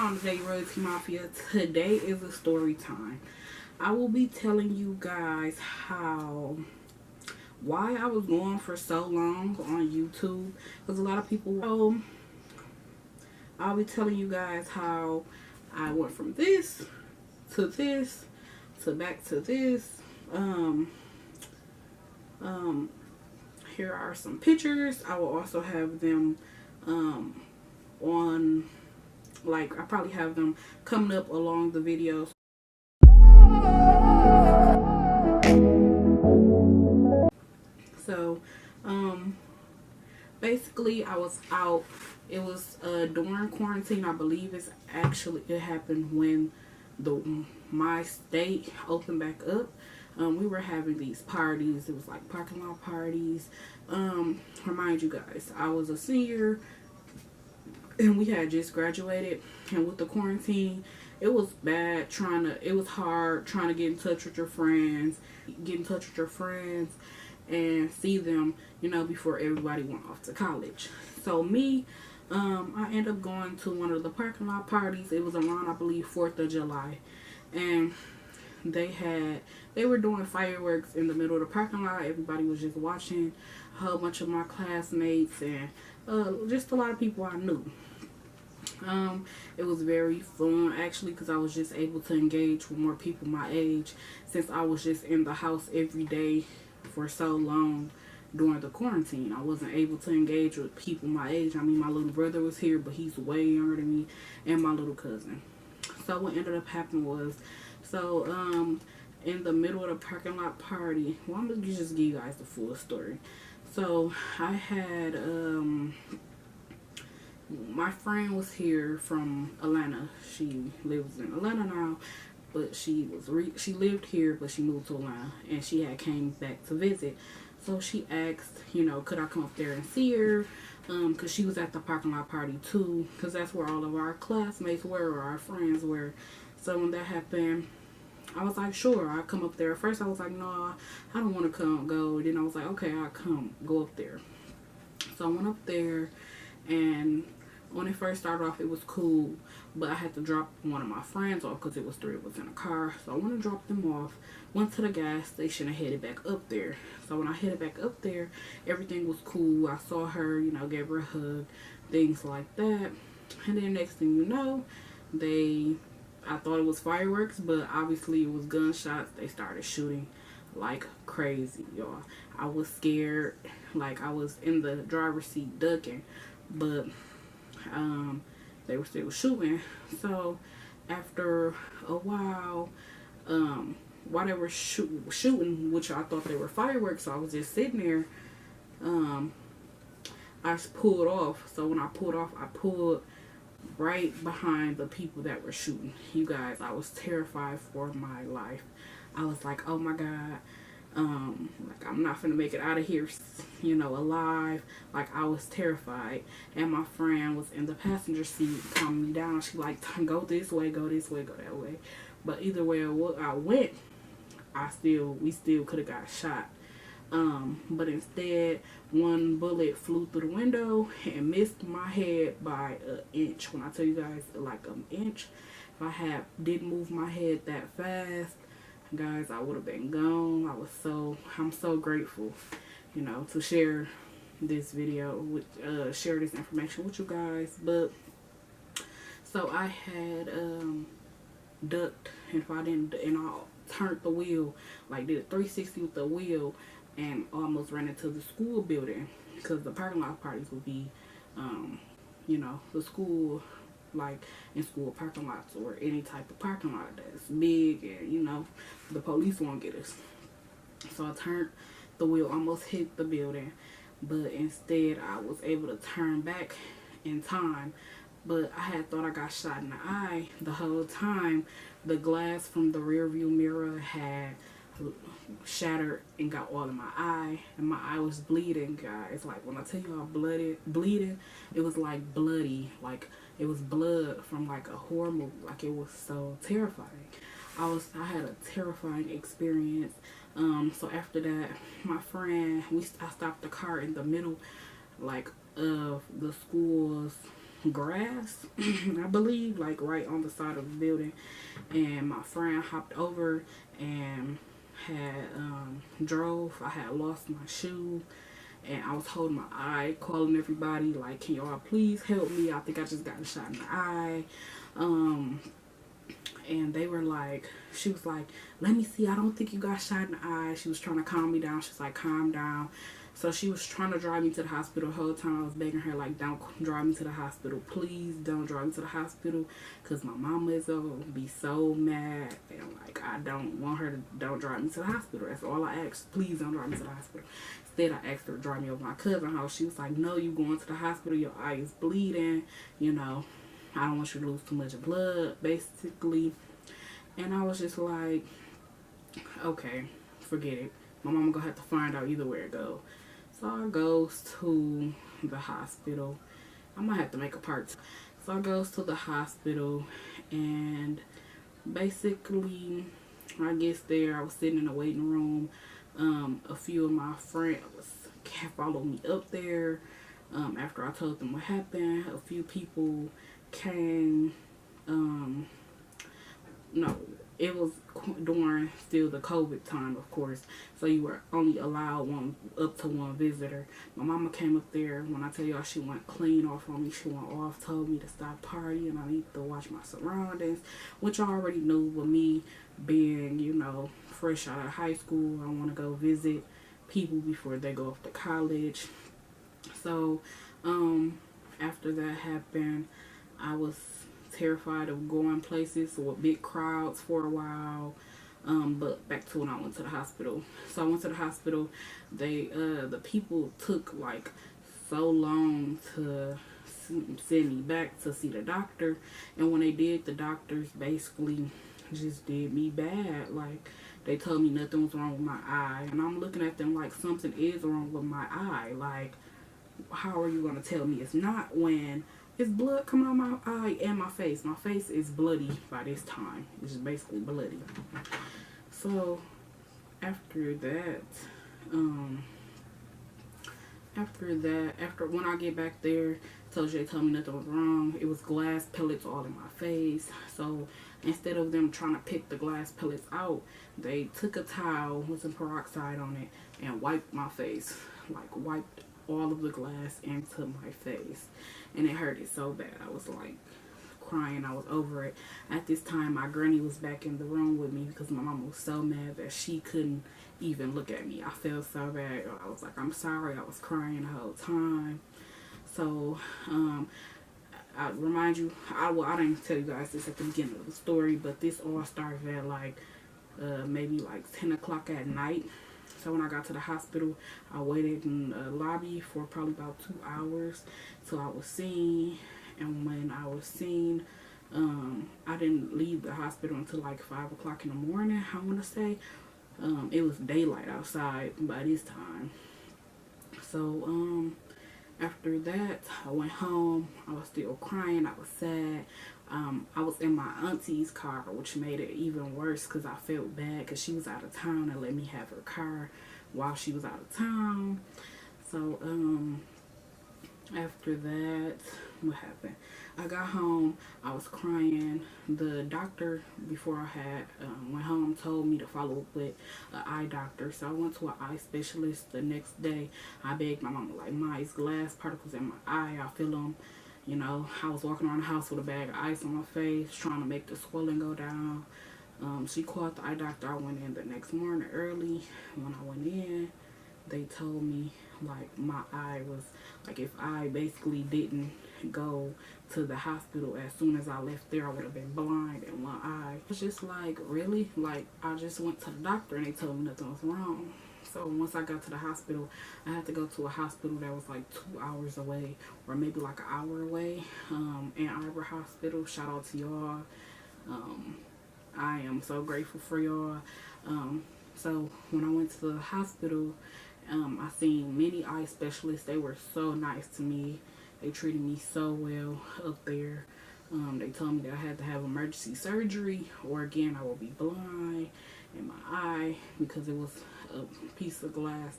on today, Royalty Mafia? Today is a story time. I will be telling you guys why I was going for so long on YouTube, because a lot of people. I'll be telling you guys how I went from this to this to back to this. Here are some pictures. I will also have them on, like, I probably have them coming up along the videos. So basically I was out. It was during quarantine. I believe it happened when my state opened back up. We were having these parties. It was like parking lot parties. Remind you guys, I was a senior and we had just graduated, and with the quarantine it was bad it was hard trying to get in touch with your friends and see them, before everybody went off to college. So me, I ended up going to one of the parking lot parties. It was around, I believe, 4th of July, and they were doing fireworks in the middle of the parking lot. Everybody was just watching. A whole bunch of my classmates and just a lot of people I knew. It was very fun, actually, because I was just able to engage with more people my age, since I was just in the house every day for so long during the quarantine. I wasn't able to engage with people my age. I mean, my little brother was here, but he's way younger than me, and my little cousin. So what ended up happening was, in the middle of the parking lot party, well, I'm gonna just give you guys the full story. So I had my friend was here from Atlanta. She lives in Atlanta now, but she lived here, but she moved to Atlanta, and she had came back to visit. So she asked, could I come up there and see her? Because she was at the parking lot party too, because that's where all of our classmates were, or our friends were. So when that happened, I was like, sure, I'll come up there. At first I was like, no, I don't want to go. Then I was like, okay, I'll go up there. So I went up there, and when it first started off, it was cool, but I had to drop one of my friends off because it was 3 of us in a car. So I went to drop them off, went to the gas station, and headed back up there. So when I headed back up there, everything was cool. I saw her, gave her a hug, things like that. And then next thing you know, I thought it was fireworks, but obviously it was gunshots. They started shooting like crazy, y'all. I was scared, like I was in the driver's seat ducking, but they were still shooting. So after a while, while they were shooting, which I thought they were fireworks, so I was just sitting there. I pulled off. So when I pulled off, I pulled right behind the people that were shooting. You guys, I was terrified for my life. I was like, oh my God, like I'm not gonna make it out of here, alive. Like I was terrified, and my friend was in the passenger seat calming me down. She like, go this way, go this way, go that way. But either way I went, we still could have got shot. But instead, one bullet flew through the window and missed my head by an inch. When I tell you guys, like an inch, if I didn't move my head that fast, guys, I would have been gone. I'm so grateful, to share this video share this information with you guys. But so I had ducked, and I turned the wheel, like did a 360 with the wheel, and almost ran into the school building, because the parking lot parties would be the school, like in school parking lots or any type of parking lot that's big, and the police won't get us. So I turned the wheel, almost hit the building, but instead I was able to turn back in time. But I had thought I got shot in the eye the whole time. The glass from the rear view mirror had shattered and got all in my eye, and my eye was bleeding, guys. Like when I tell you I bleeding, it was like bloody, like it was blood from like a horror movie. Like it was so terrifying. I had a terrifying experience. So after that, my friend, I stopped the car in the middle, like of the school's grass, I believe, like right on the side of the building. And my friend hopped over and had drove. I had lost my shoe, and I was holding my eye, calling everybody like, can y'all please help me? I think I just got a shot in the eye. And they were like, she was like, let me see, I don't think you got shot in the eye. She was trying to calm me down. She's like, calm down. So she was trying to drive me to the hospital. The whole time I was begging her, like, don't drive me to the hospital. Please don't drive me to the hospital, because my mama is going to be so mad. And, like, I don't want her to, don't drive me to the hospital. That's all I asked. Please don't drive me to the hospital. Instead, I asked her to drive me over my cousin's house. She was like, no, you going to the hospital. Your eye is bleeding. You know, I don't want you to lose too much blood, basically. And I was just like, okay, forget it. My mama gonna have to find out either way it go. So I goes to the hospital. I might have to make a part two. So I goes to the hospital, and basically I guess there I was sitting in the waiting room. A few of my friends followed me up there. After I told them what happened, a few people came. No, it was during still the COVID time, of course. So you were only allowed up to one visitor. My mama came up there. When I tell y'all, she went clean off on me. She went off, told me to stop partying. I need to watch my surroundings, which I already knew. With me being, you know, fresh out of high school, I want to go visit people before they go off to college. So, after that happened, I was terrified of going places with big crowds for a while. But back to when I went to the hospital. So I went to the hospital. They the people took like so long to send me back to see the doctor, and when they did, the doctors basically just did me bad. Like, they told me nothing was wrong with my eye, and I'm looking at them like something is wrong with my eye. Like, how are you gonna tell me it's not when it's blood coming on my eye and my face? My face is bloody by this time. It's just basically bloody. So after that, after when I get back there, they told me nothing was wrong. It was glass pellets all in my face. So instead of them trying to pick the glass pellets out, they took a towel with some peroxide on it and wiped my face. Like, wiped all of the glass into my face, and it hurted so bad. I was like crying. I was over it. At this time, my granny was back in the room with me because my mom was so mad that she couldn't even look at me. I felt so bad. I was like, I'm sorry. I was crying the whole time. So I remind you, I didn't tell you guys this at the beginning of the story, but this all started at like maybe like 10 o'clock at night. So when I got to the hospital, I waited in the lobby for probably about 2 hours till I was seen. And when I was seen, I didn't leave the hospital until like 5 o'clock in the morning, I want to say. It was daylight outside by this time. So after that, I went home. I was still crying. I was sad. I was in my auntie's car, which made it even worse because I felt bad because she was out of town and let me have her car while she was out of town. So after that, what happened? I got home. I was crying. The doctor, before I had went home, told me to follow up with an eye doctor. So I went to an eye specialist the next day. I begged my mama, like, Ma, it's glass particles in my eye. I feel them. You know, I was walking around the house with a bag of ice on my face, trying to make the swelling go down. She called the eye doctor. I went in the next morning early. When I went in, they told me, like, my eye was, like, if I basically didn't go to the hospital as soon as I left there, I would have been blind in one eye. It's just like, really? Like, I just went to the doctor and they told me nothing was wrong. So once I got to the hospital, I had to go to a hospital that was like 2 hours away, or maybe like an hour away. Ann Arbor Hospital, shout out to y'all. I am so grateful for y'all. So when I went to the hospital, I seen many eye specialists. They were so nice to me. They treated me so well up there. They told me that I had to have emergency surgery, or again I will be blind in my eye, because it was a piece of glass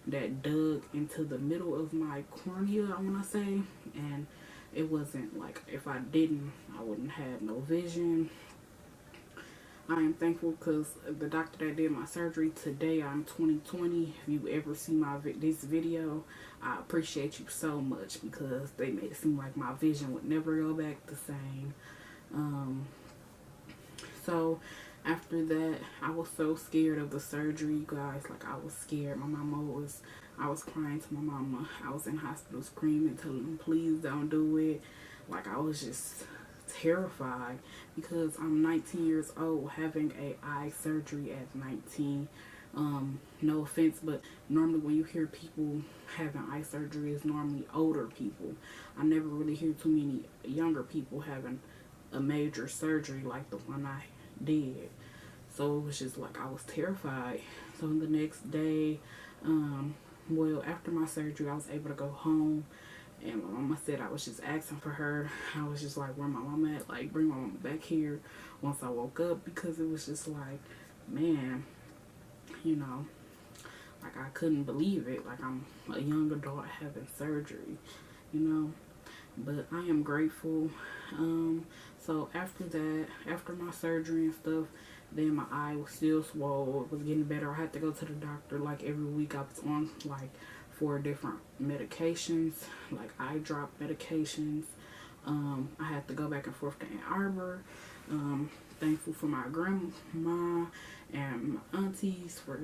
that dug into the middle of my cornea, I want to say, and it wasn't like if I didn't, I wouldn't have no vision. I am thankful because the doctor that did my surgery today, I'm 2020. If you ever see this video, I appreciate you so much because they made it seem like my vision would never go back the same. So after that, I was so scared of the surgery, you guys. Like, I was scared. I was crying to my mama. I was in hospital screaming, telling them, please don't do it. Like, I was just terrified because I'm 19 years old having a eye surgery at 19. No offense, but normally when you hear people having eye surgery, it's normally older people. I never really hear too many younger people having a major surgery like the one I did. So it was just like I was terrified. So the next day, well, after my surgery, I was able to go home. And my mama said I was just asking for her. I was just like, where my mama at? Like, bring my mama back here once I woke up. Because it was just like, man, you know, like I couldn't believe it. Like, I'm a young adult having surgery, you know. But I am grateful. So after that, after my surgery and stuff, then my eye was still swollen. It was getting better. I had to go to the doctor like every week. I was on like 4 different medications, like eye drop medications. I had to go back and forth to Ann Arbor. Thankful for my grandma and my aunties for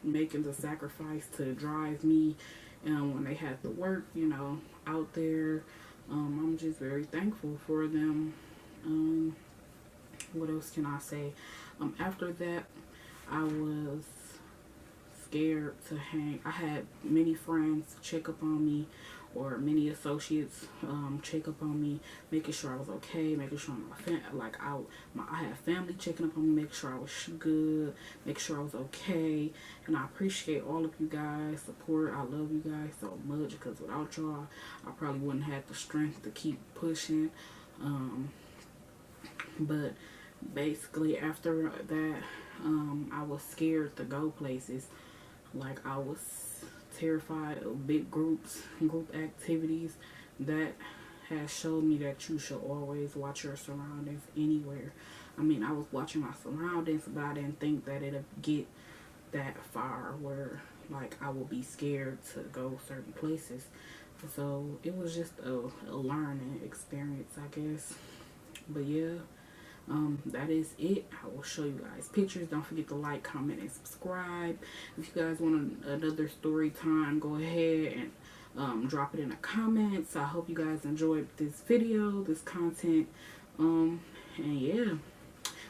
making the sacrifice to drive me when they had to work, you know, out there. I'm just very thankful for them. What else can I say? After that, I was scared to hang. I had many friends check up on me, or many associates check up on me, making sure I was okay, making sure I had family checking up on me, making sure I was good, making sure I was okay. And I appreciate all of you guys' support. I love you guys so much because without y'all, I probably wouldn't have the strength to keep pushing. But basically after that, I was scared to go places. Like, I was terrified of big group activities. That has showed me that you should always watch your surroundings anywhere. I mean, I was watching my surroundings, but I didn't think that it'd get that far where like I would be scared to go certain places. So it was just a learning experience, I guess. But yeah, that is it. I will show you guys pictures. Don't forget to like, comment, and subscribe. If you guys want another story time, go ahead and drop it in the comments. I hope you guys enjoyed this video, this content. And yeah,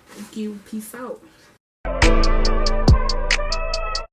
thank you. Peace out.